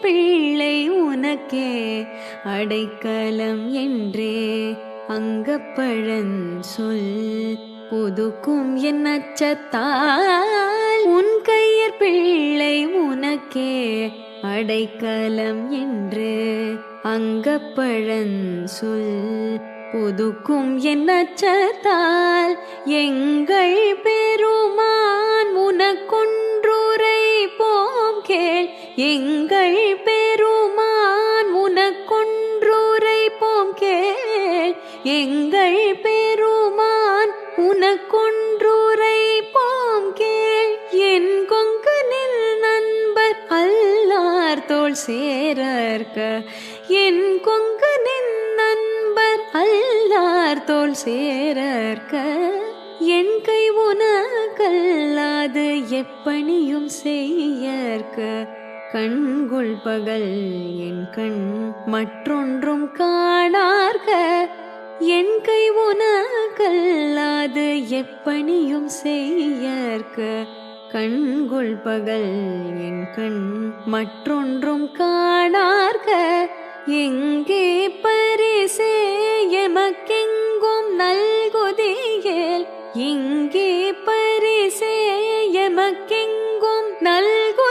பிள்ளை உனக்கே அடைக்கலம் என்றே அங்கப்பழன் சொல் புதுக்கும் என் அச்சத்தால் உன் கையற் பிள்ளை உனக்கே அடைக்கலம் என்று அங்கப்பழன் சொல் புதுக்கும் என் அச்சத்தால் எங்கள் பெருமான் உனக்கொன்றுரை போம் கேள் எங்கள் பெருமான் உனக்கொன்றுரை போம் கேள் எங்கள் பெருமான் உனக்கொன்றுரை போம் கேள் என் கொங்கனில் நண்பர் அல்லார் தோள் சேரற்க என் கொங்கனின் நண்பர் அல்லார் தோள் சேரற்க என் கை உனக்கல்லாது எப்பணியும் செய்யற்க கண்குள் பகல் என் கண் மற்றொன்றும் காணார்க என் கை உனக்கல்லாது எப்பணியும் செய்யற்க கண்குள் பகல் என் கண் மற்றொன்றும் காணார்க எங்கே பரிசே எமக்கெங்கும் நல்குதியேல் இங்கே பரிசே எமக்கெங்கும் நல்கு